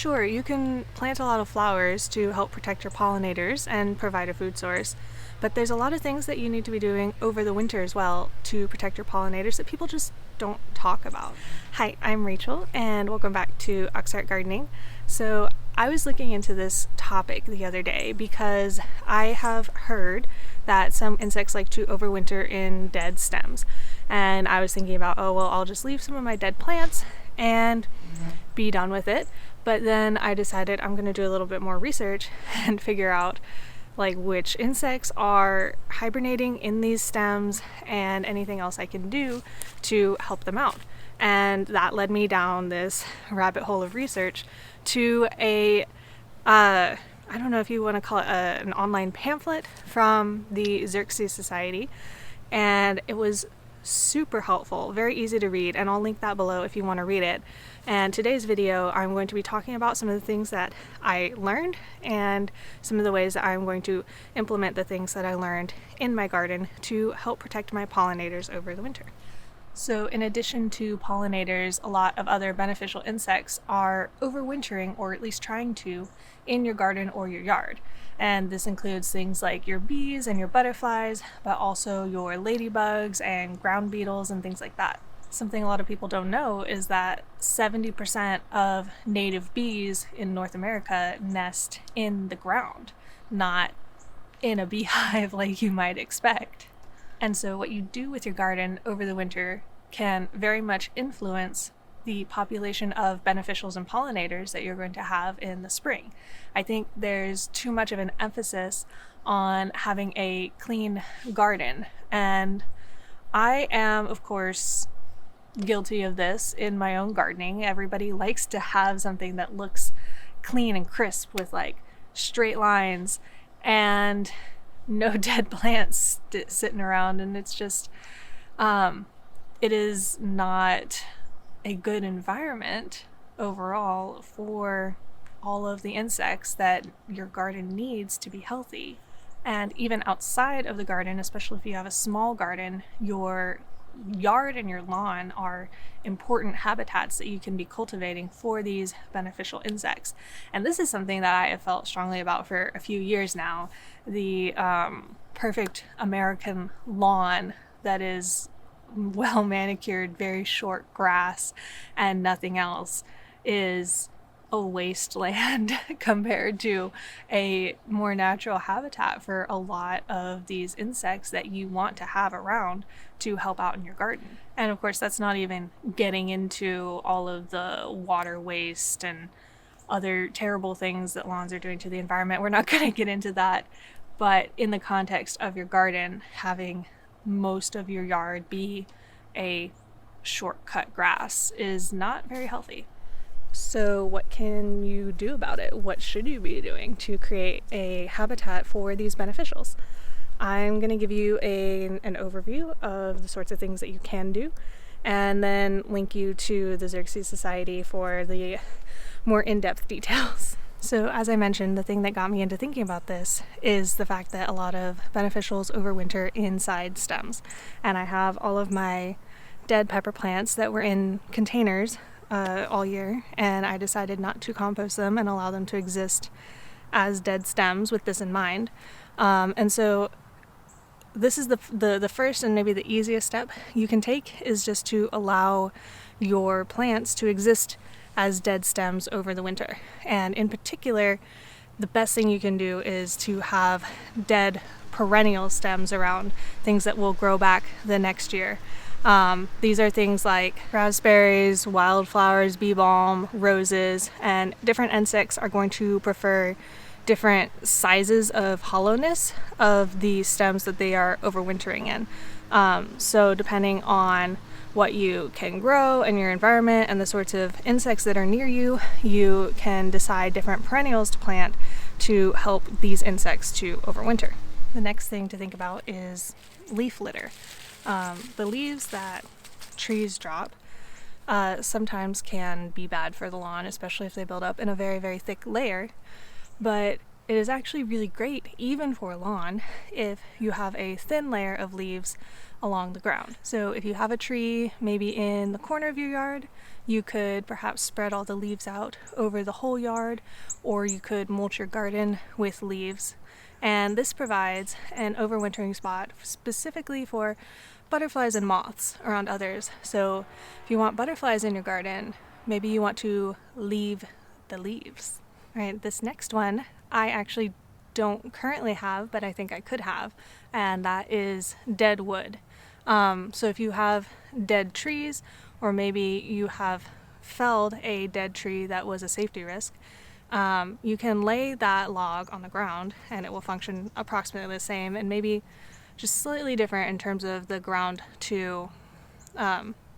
Sure, you can plant a lot of flowers to help protect your pollinators and provide a food source, but there's a lot of things that you need to be doing over the winter as well to protect your pollinators that people just don't talk about. Hi, I'm Rachel, and welcome back to Auxhart Gardening. So I was looking into this topic the other day because I have heard that some insects like to overwinter in dead stems. And I was thinking about, oh, well, I'll just leave some of my dead plants and be done with it. But then I decided I'm going to do a little bit more research and figure out like which insects are hibernating in these stems and anything else I can do to help them out. And that led me down this rabbit hole of research to I don't know if you want to call it an online pamphlet from the Xerxes Society. And it was super helpful, very easy to read, and I'll link that below if you want to read it. And today's video, I'm going to be talking about some of the things that I learned and some of the ways that I'm going to implement the things that I learned in my garden to help protect my pollinators over the winter. So in addition to pollinators, a lot of other beneficial insects are overwintering, or at least trying to, in your garden or your yard. And this includes things like your bees and your butterflies, but also your ladybugs and ground beetles and things like that. Something a lot of people don't know is that 70% of native bees in North America nest in the ground, not in a beehive like you might expect. And so what you do with your garden over the winter can very much influence the population of beneficials and pollinators that you're going to have in the spring. I think there's too much of an emphasis on having a clean garden, and I am, of course, guilty of this in my own gardening. Everybody likes to have something that looks clean and crisp with like straight lines and no dead plants sitting around, and it's just it is not a good environment overall for all of the insects that your garden needs to be healthy. And even outside of the garden, especially if you have a small garden, your yard and your lawn are important habitats that you can be cultivating for these beneficial insects. And this is something that I have felt strongly about for a few years now. The perfect American lawn that is well manicured, very short grass and nothing else is a wasteland compared to a more natural habitat for a lot of these insects that you want to have around to help out in your garden. And of course, that's not even getting into all of the water waste and other terrible things that lawns are doing to the environment. We're not going to get into that, but in the context of your garden, having most of your yard be a shortcut grass is not very healthy. So what can you do about it? What should you be doing to create a habitat for these beneficials? I'm going to give you an overview of the sorts of things that you can do, and then link you to the Xerxes Society for the more in-depth details. So as I mentioned, the thing that got me into thinking about this is the fact that a lot of beneficials overwinter inside stems. And I have all of my dead pepper plants that were in containers all year, and I decided not to compost them and allow them to exist as dead stems with this in mind. And so this is the first and maybe the easiest step you can take, is just to allow your plants to exist as dead stems over the winter. And in particular, the best thing you can do is to have dead perennial stems around, things that will grow back the next year. These are things like raspberries, wildflowers, bee balm, roses, and different insects are going to prefer different sizes of hollowness of the stems that they are overwintering in. So depending on what you can grow in your environment and the sorts of insects that are near you, you can decide different perennials to plant to help these insects to overwinter. The next thing to think about is leaf litter. The leaves that trees drop sometimes can be bad for the lawn, especially if they build up in a very, very thick layer. But it is actually really great, even for lawn, if you have a thin layer of leaves along the ground. So if you have a tree maybe in the corner of your yard, you could perhaps spread all the leaves out over the whole yard, or you could mulch your garden with leaves. And this provides an overwintering spot specifically for butterflies and moths around others. So if you want butterflies in your garden, maybe you want to leave the leaves. All right, this next one I actually don't currently have, but I think I could have, and that is deadwood. So if you have dead trees, or maybe you have felled a dead tree that was a safety risk, you can lay that log on the ground and it will function approximately the same, and maybe just slightly different in terms of the ground to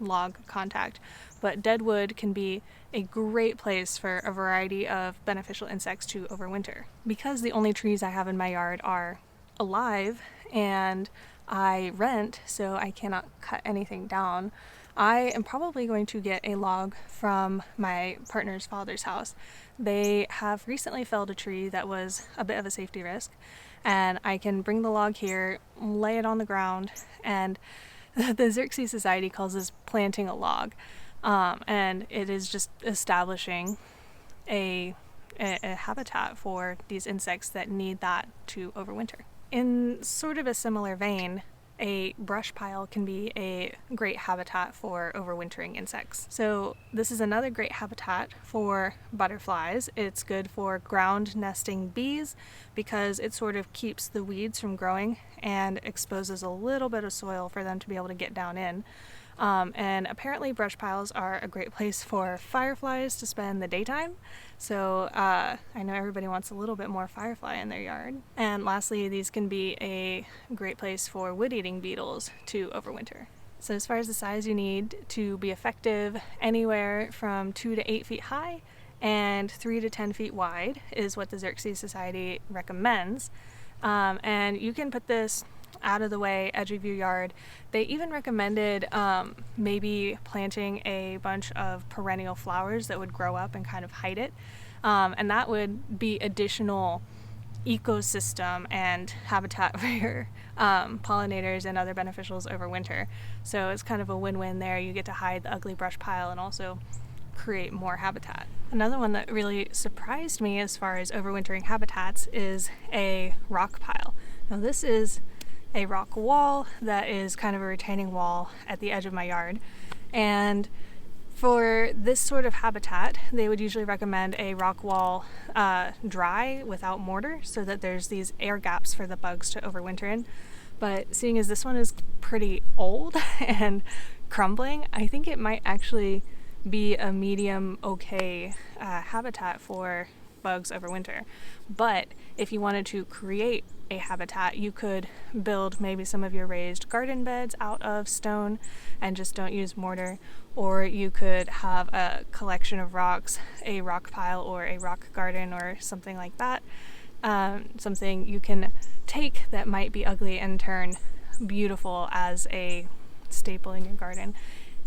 log contact. But deadwood can be a great place for a variety of beneficial insects to overwinter. Because the only trees I have in my yard are alive and I rent, so I cannot cut anything down, I am probably going to get a log from my partner's father's house. They have recently felled a tree that was a bit of a safety risk, and I can bring the log here, lay it on the ground, and the Xerxes Society calls this planting a log. And it is just establishing a habitat for these insects that need that to overwinter. In sort of a similar vein, a brush pile can be a great habitat for overwintering insects. So this is another great habitat for butterflies. It's good for ground nesting bees because it sort of keeps the weeds from growing and exposes a little bit of soil for them to be able to get down in. And apparently brush piles are a great place for fireflies to spend the daytime. So I know everybody wants a little bit more firefly in their yard. And lastly, these can be a great place for wood-eating beetles to overwinter. So as far as the size you need to be effective, anywhere from 2 to 8 feet high and 3 to 10 feet wide is what the Xerxes Society recommends. And you can put this out of the way, edge of your yard. They even recommended maybe planting a bunch of perennial flowers that would grow up and kind of hide it. And that would be additional ecosystem and habitat for your pollinators and other beneficials over winter. So it's kind of a win-win there. You get to hide the ugly brush pile and also create more habitat. Another one that really surprised me as far as overwintering habitats is a rock pile. Now this is a rock wall that is kind of a retaining wall at the edge of my yard, and for this sort of habitat they would usually recommend a rock wall dry without mortar so that there's these air gaps for the bugs to overwinter in. But seeing as this one is pretty old and crumbling, I think it might actually be a medium okay habitat for bugs overwinter. But if you wanted to create a habitat, you could build maybe some of your raised garden beds out of stone and just don't use mortar, or you could have a collection of rocks, a rock pile or a rock garden or something like that. Something you can take that might be ugly and turn beautiful as a staple in your garden.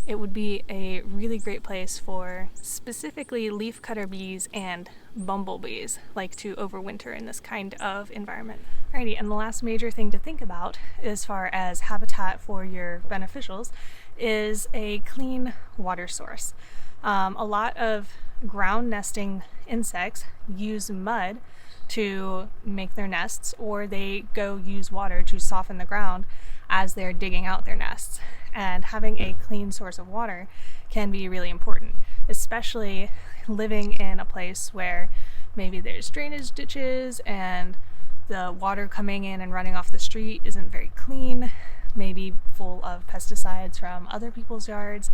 It would be a really great place for specifically leafcutter bees and bumblebees like to overwinter in this kind of environment. Alrighty, and the last major thing to think about as far as habitat for your beneficials is a clean water source. A lot of ground nesting insects use mud to make their nests, or they go use water to soften the ground as they're digging out their nests. And having a clean source of water can be really important, especially living in a place where maybe there's drainage ditches and the water coming in and running off the street isn't very clean, maybe full of pesticides from other people's yards.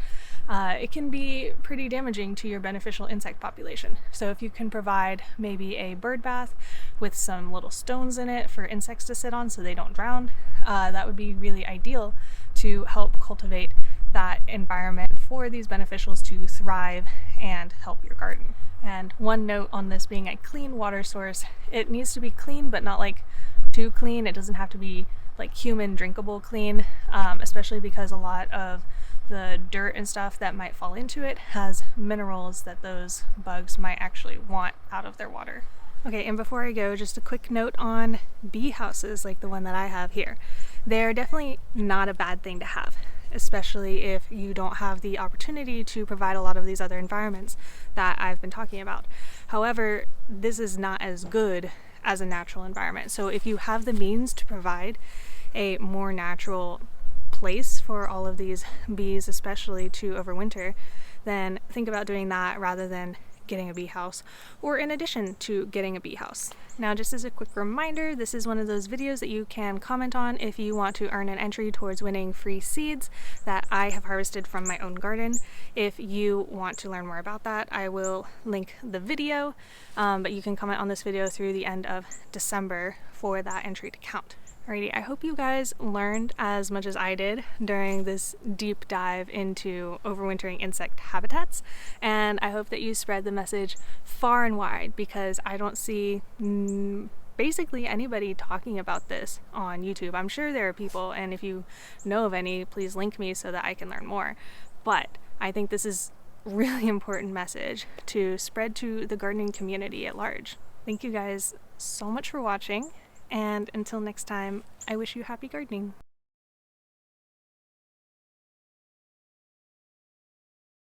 It can be pretty damaging to your beneficial insect population. So if you can provide maybe a bird bath with some little stones in it for insects to sit on so they don't drown, that would be really ideal to help cultivate that environment for these beneficials to thrive and help your garden. And one note on this being a clean water source, it needs to be clean, but not like too clean. It doesn't have to be like human drinkable clean, especially because a lot of the dirt and stuff that might fall into it has minerals that those bugs might actually want out of their water. Okay, and before I go, just a quick note on bee houses like the one that I have here. They're definitely not a bad thing to have, especially if you don't have the opportunity to provide a lot of these other environments that I've been talking about. However, this is not as good as a natural environment. So if you have the means to provide a more natural place for all of these bees, especially to overwinter, then think about doing that rather than getting a bee house, or in addition to getting a bee house. Now, just as a quick reminder, this is one of those videos that you can comment on if you want to earn an entry towards winning free seeds that I have harvested from my own garden. If you want to learn more about that, I will link the video, but you can comment on this video through the end of December for that entry to count. Alrighty, I hope you guys learned as much as I did during this deep dive into overwintering insect habitats, and I hope that you spread the message far and wide, because I don't see basically anybody talking about this on YouTube. I'm sure there are people, and if you know of any, please link me so that I can learn more. But I think this is a really important message to spread to the gardening community at large. Thank you guys so much for watching. And until next time, I wish you happy gardening.